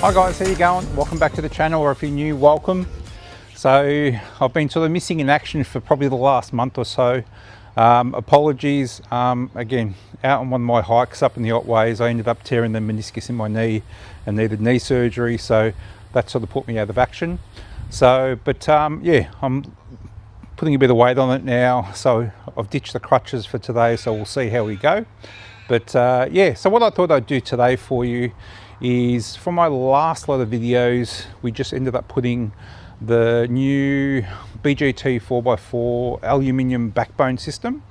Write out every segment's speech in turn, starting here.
Hi guys, how you going? Welcome back to the channel, or if you're new, welcome. So I've been sort of missing in action for probably the last month or so. Apologies. Again, out on one of my hikes up in the Otways, I ended up tearing the meniscus in my knee and needed knee surgery, so that sort of put me out of action. So, but yeah, I'm putting a bit of weight on it now, so I've ditched the crutches for today, so we'll see how we go. But yeah, so what I thought I'd do today for you is, for my last lot of videos, we just ended up putting the new BGT 4x4 aluminium backbone system.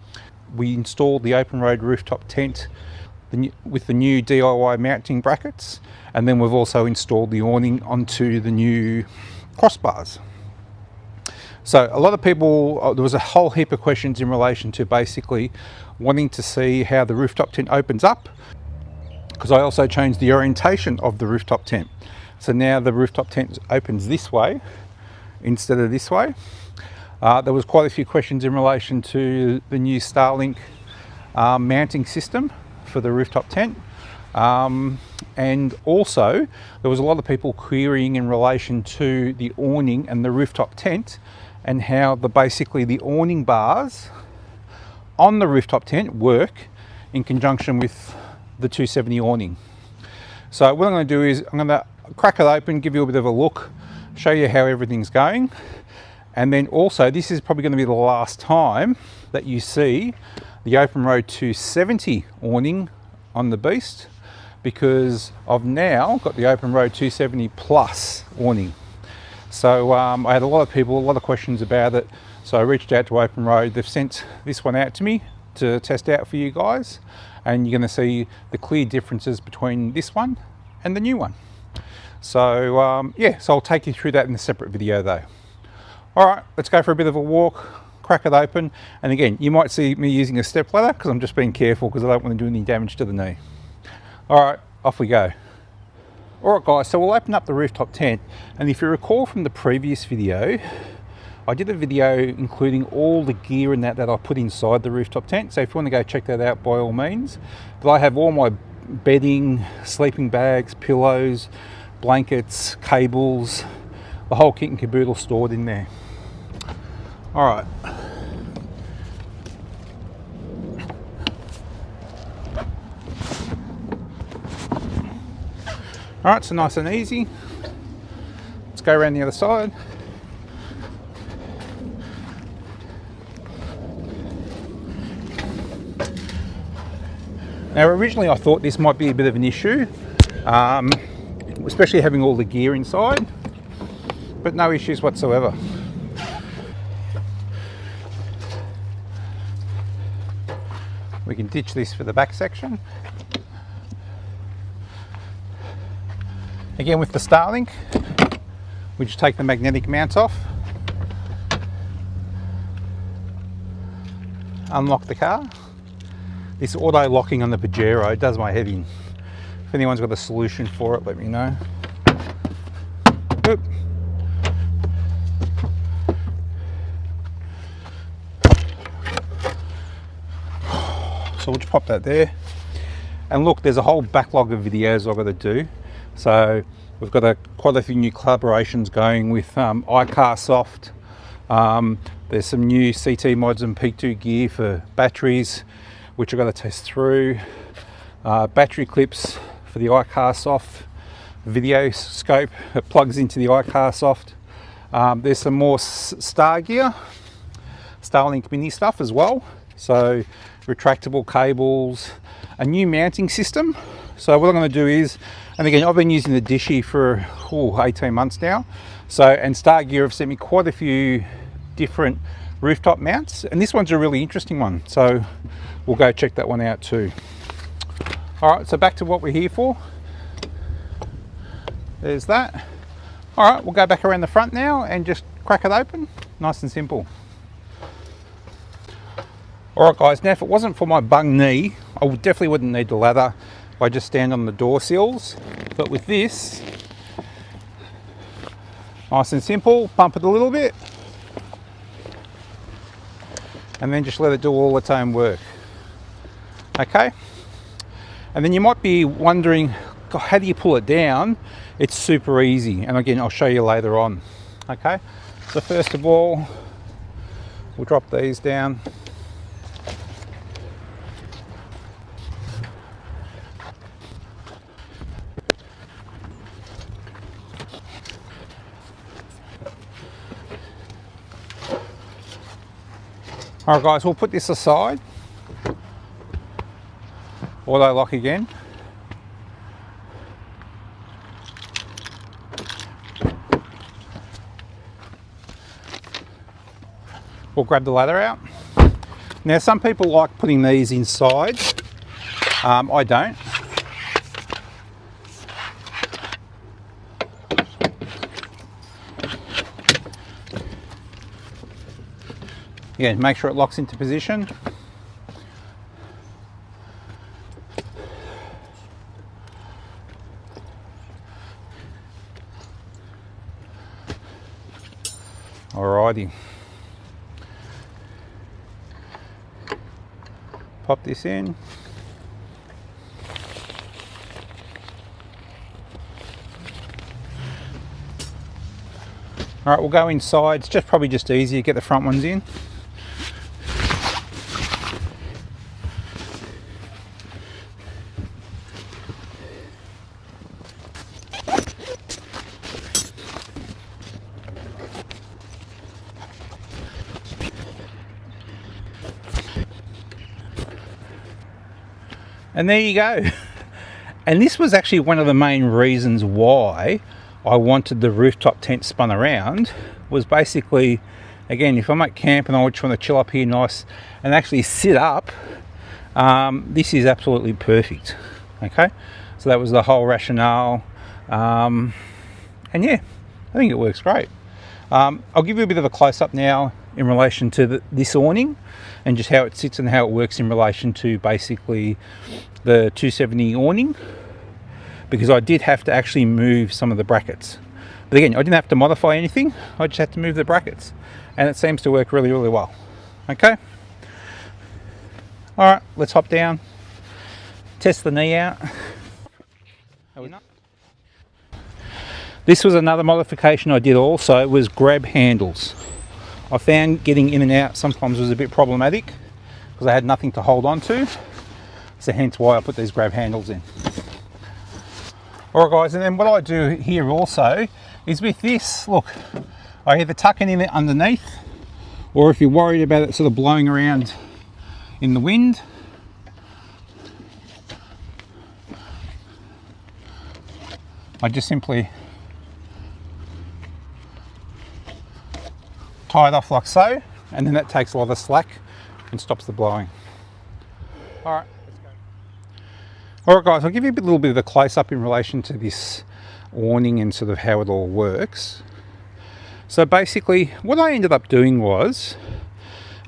We installed the OPENROAD rooftop tent with the new DIY mounting brackets, and then we've also installed the awning onto the new crossbars. So a lot of people, there was a whole heap of questions in relation to basically wanting to see how the rooftop tent opens up, because I also changed the orientation of the rooftop tent. So now the rooftop tent opens this way instead of this way. There was quite a few questions in relation to the new Starlink mounting system for the rooftop tent. And also there was a lot of people querying in relation to the awning and the rooftop tent, and how basically the awning bars on the rooftop tent work in conjunction with the 270 awning. So what I'm going to do is I'm going to crack it open, give you a bit of a look, show you how everything's going, and then also this is probably going to be the last time that you see the OPENROAD 270 awning on the beast, because I've now got the OPENROAD 270 plus awning. So I had a lot of people, a lot of questions about it, so I reached out to OPENROAD. They've sent this one out to me to test out for you guys, and you're going to see the clear differences between this one and the new one. So yeah, so I'll take you through that in a separate video though. All right, let's go for a bit of a walk, crack it open, and again, you might see me using a step ladder because I'm just being careful because I don't want to do any damage to the knee. All right, off we go. All right guys, so we'll open up the rooftop tent, and if you recall from the previous video, I did a video including all the gear and that I put inside the rooftop tent, so if you want to go check that out, by all means. But I have all my bedding, sleeping bags, pillows, blankets, cables, the whole kit and caboodle stored in there. All right. All right, so nice and easy. Let's go around the other side. Now originally I thought this might be a bit of an issue, especially having all the gear inside, but no issues whatsoever. We can ditch this for the back section. Again, with the Starlink, we just take the magnetic mount off, unlock the car. This auto locking on the Pajero does my head in. If anyone's got a solution for it, let me know. Oop. So we'll just pop that there. And look, there's a whole backlog of videos I've got to do. So we've got quite a few new collaborations going with iCarSoft. There's some new CT mods and Peak 2 gear for batteries, which I've got to test through. Battery clips for the iCarSoft video scope. It plugs into the iCarSoft. There's some more Star gear, Starlink mini stuff as well. So retractable cables, a new mounting system. So what I'm going to do is, and again, I've been using the Dishy for 18 months now. So, and Star Gear have sent me quite a few different rooftop mounts, and this one's a really interesting one. So we'll go check that one out too. All right, so back to what we're here for. There's that. All right, we'll go back around the front now and just crack it open. Nice and simple. All right guys, now if it wasn't for my bung knee, I definitely wouldn't need the ladder. I just stand on the door sills, but with this, nice and simple, pump it a little bit, and then just let it do all its own work. Okay, and then you might be wondering, God, how do you pull it down It's super easy, and again, I'll show you later on. Okay, so first of all, we'll drop these down. Alright guys, we'll put this aside. Auto lock again. We'll grab the ladder out. Now some people like putting these inside. I don't. Yeah, make sure it locks into position. Alrighty. Pop this in. Alright, we'll go inside. It's just probably just easier to get the front ones in. And there you go. And this was actually one of the main reasons why I wanted the rooftop tent spun around, was basically, again, if I'm at camp and I just want to chill up here nice and actually sit up, this is absolutely perfect. Okay, so that was the whole rationale. And yeah, I think it works great. I'll give you a bit of a close-up now in relation to this awning and just how it sits and how it works in relation to basically the 270 awning, because I did have to actually move some of the brackets. But again, I didn't have to modify anything, I just had to move the brackets, and it seems to work really, really well. Okay, all right, let's hop down, test the knee out. This was another modification I did also, was grab handles. I found getting in and out sometimes was a bit problematic because I had nothing to hold on to, so hence why I put these grab handles in. Alright guys, and then what I do here also is with this, look, I either tuck it in it underneath, or if you're worried about it sort of blowing around in the wind, I just simply tie it off like so, and then that takes a lot of slack and stops the blowing. Alright, let's go. Alright guys, I'll give you a little bit of a close-up in relation to this awning and sort of how it all works. So basically, what I ended up doing was,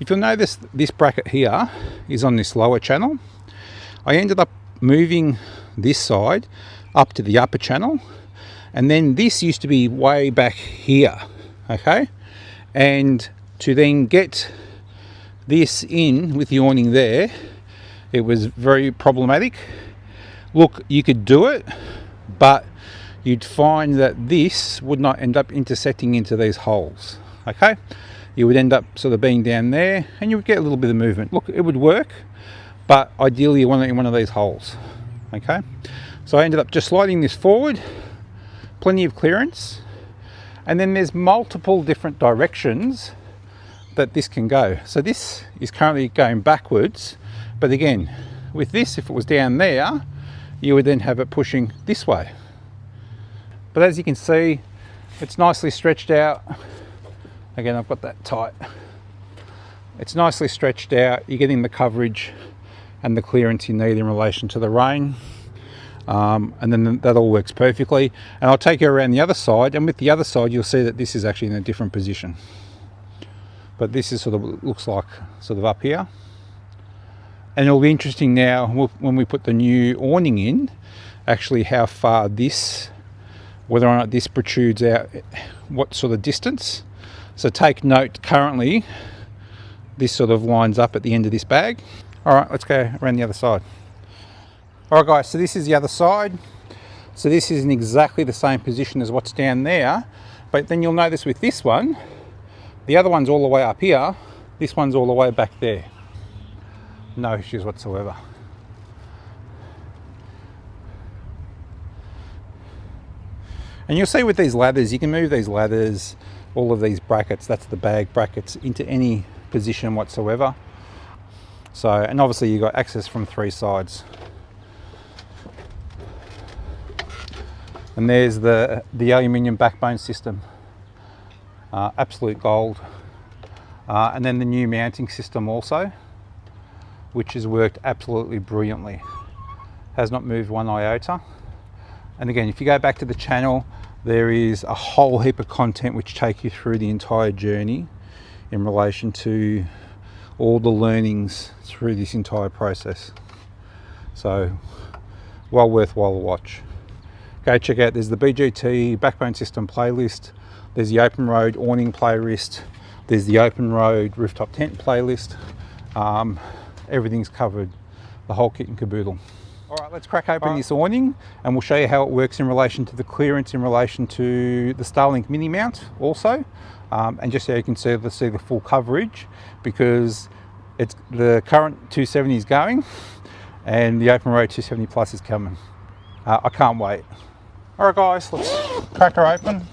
if you'll notice, this bracket here is on this lower channel. I ended up moving this side up to the upper channel, and then this used to be way back here, okay? And to then get this in with the awning there, it was very problematic. Look, you could do it, but you'd find that this would not end up intersecting into these holes, okay? You would end up sort of being down there and you would get a little bit of movement. Look, it would work, but ideally you want it in one of these holes, okay? So I ended up just sliding this forward, plenty of clearance, and then there's multiple different directions that this can go. So this is currently going backwards, but again, with this, if it was down there, you would then have it pushing this way. But as you can see, it's nicely stretched out. Again, I've got that tight. It's nicely stretched out. You're getting the coverage and the clearance you need in relation to the rain. And then that all works perfectly. And I'll take you around the other side, and with the other side you'll see that this is actually in a different position. But this is sort of looks like sort of up here. And it'll be interesting now when we put the new awning in, actually how far this, whether or not this protrudes out, what sort of distance. So take note, currently this sort of lines up at the end of this bag. All right, let's go around the other side. All right guys, so this is the other side. So this is in exactly the same position as what's down there, but then you'll notice with this one, the other one's all the way up here, this one's all the way back there. No issues whatsoever. And you'll see with these ladders, you can move these ladders, all of these brackets, that's the bag brackets, into any position whatsoever. So, and obviously you've got access from 3 sides. And there's the aluminium backbone system, absolute gold. And then the new mounting system also, which has worked absolutely brilliantly. Has not moved one iota. And again, if you go back to the channel, there is a whole heap of content which take you through the entire journey in relation to all the learnings through this entire process. So, well worthwhile to watch. Go check out, there's the BGT backbone system playlist, there's the OPENROAD awning playlist, there's the OPENROAD rooftop tent playlist. Everything's covered, the whole kit and caboodle. All right, let's crack open this awning and we'll show you how it works in relation to the clearance, in relation to the Starlink mini mount also, and just so you can see the full coverage, because it's the current 270 is going and the OPENROAD 270 Plus is coming. I can't wait. All right guys, let's crack her open.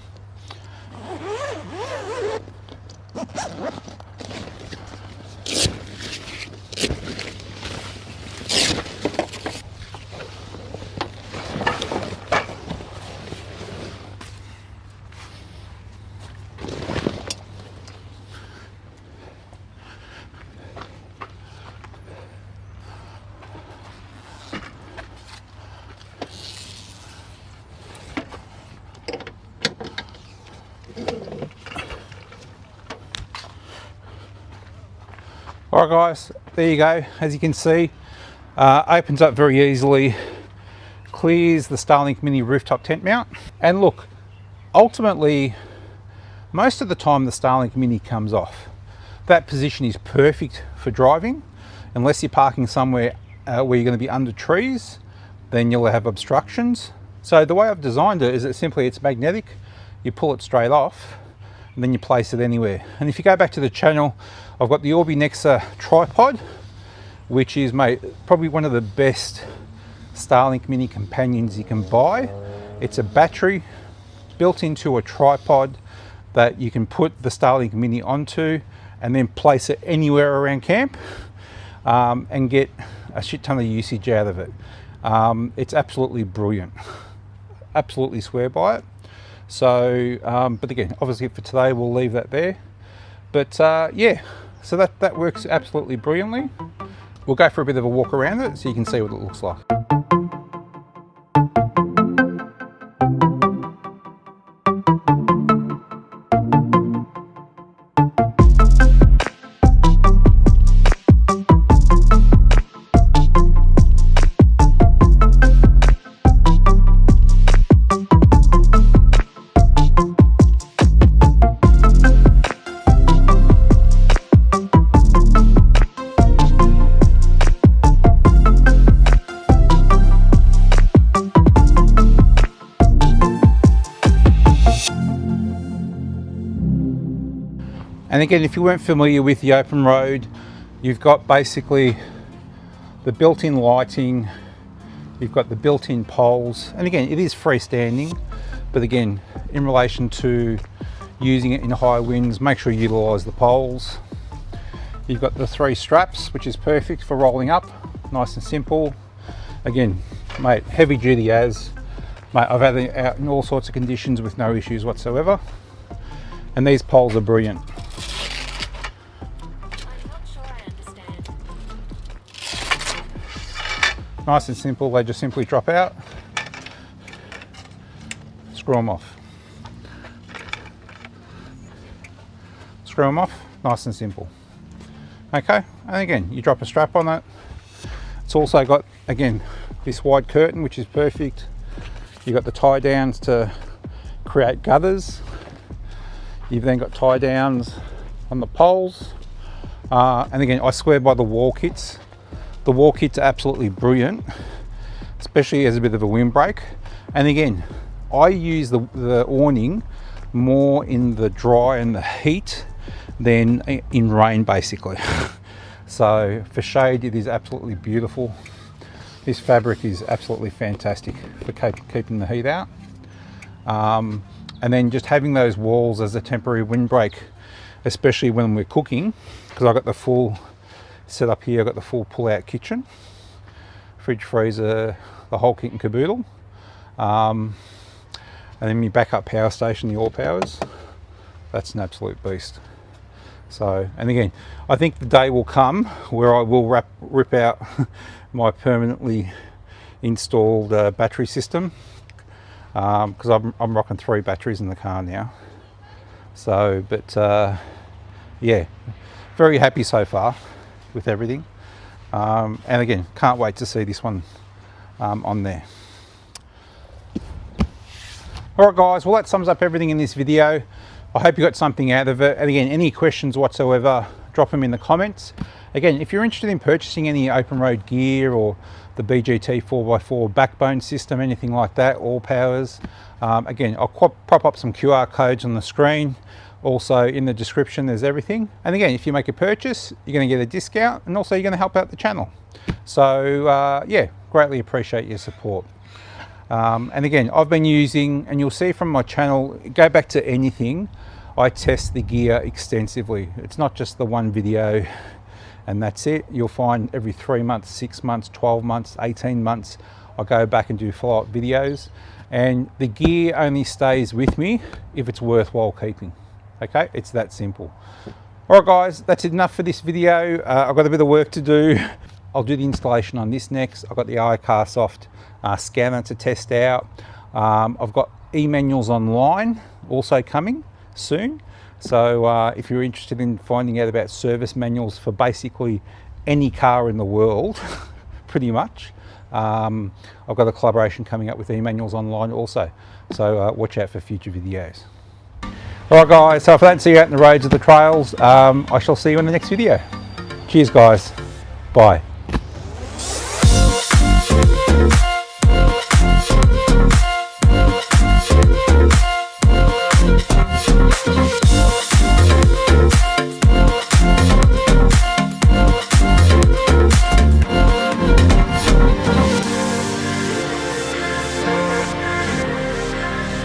All right guys, there you go. As you can see, opens up very easily, clears the Starlink mini rooftop tent mount. And look, ultimately, most of the time the Starlink mini comes off. That position is perfect for driving, unless you're parking somewhere where you're going to be under trees, then you'll have obstructions. So the way I've designed it is that simply it's magnetic, you pull it straight off, and then you place it anywhere. And if you go back to the channel, I've got the Orbi Nexa tripod, which is, mate, probably one of the best Starlink mini companions you can buy. It's a battery built into a tripod that you can put the Starlink mini onto and then place it anywhere around camp and get a shit ton of usage out of it. It's absolutely brilliant. Absolutely swear by it. So, but again, obviously for today, we'll leave that there. But yeah, so that works absolutely brilliantly. We'll go for a bit of a walk around it so you can see what it looks like. And again, if you weren't familiar with the OPENROAD, you've got basically the built-in lighting, you've got the built-in poles, and again, it is freestanding, but again, in relation to using it in high winds, make sure you utilize the poles. You've got the 3 straps, which is perfect for rolling up, nice and simple. Again, mate, heavy duty as, mate, I've had it out in all sorts of conditions with no issues whatsoever. And these poles are brilliant. Nice and simple, they just simply drop out, screw them off. Screw them off, nice and simple. Okay, and again, you drop a strap on it. It's also got, again, this wide curtain, which is perfect. You've got the tie downs to create gutters. You've then got tie downs on the poles. And again, I swear by the wall kits. The wall kits are absolutely brilliant, especially as a bit of a windbreak. And again, I use the awning more in the dry and the heat than in rain, basically. So for shade, it is absolutely beautiful. This fabric is absolutely fantastic for keeping the heat out. And then just having those walls as a temporary windbreak, especially when we're cooking, because I've got the full setup here. I've got the full pull-out kitchen, fridge, freezer, the whole kit and caboodle. And then my backup power station, the All Powers. That's an absolute beast. So, and again, I think the day will come where I will rip out my permanently installed battery system, because I'm rocking 3 batteries in the car now. So, but yeah, very happy so far with everything. And again, can't wait to see this one on there. Alright guys, well that sums up everything in this video. I hope you got something out of it. And again, any questions whatsoever, drop them in the comments. Again, if you're interested in purchasing any OPENROAD gear or the BGT 4x4 backbone system, anything like that, all powers, again, I'll prop up some QR codes on the screen. Also in the description, there's everything. And again, if you make a purchase, you're going to get a discount, and also you're going to help out the channel. So yeah, greatly appreciate your support. And again, I've been using, and you'll see from my channel, go back to anything, I test the gear extensively. It's not just the one video and that's it. You'll find every 3 months, 6 months, 12 months, 18 months, I go back and do follow-up videos. And the gear only stays with me if it's worthwhile keeping. Okay, it's that simple. All right guys, that's enough for this video. I've got a bit of work to do. I'll do the installation on this next. I've got the iCarSoft scanner to test out. I've got e-manuals online also coming soon. So if you're interested in finding out about service manuals for basically any car in the world, pretty much, I've got a collaboration coming up with e-manuals online also. So watch out for future videos. Alright guys, so if I don't see you out in the roads or the trails, I shall see you in the next video. Cheers guys, bye.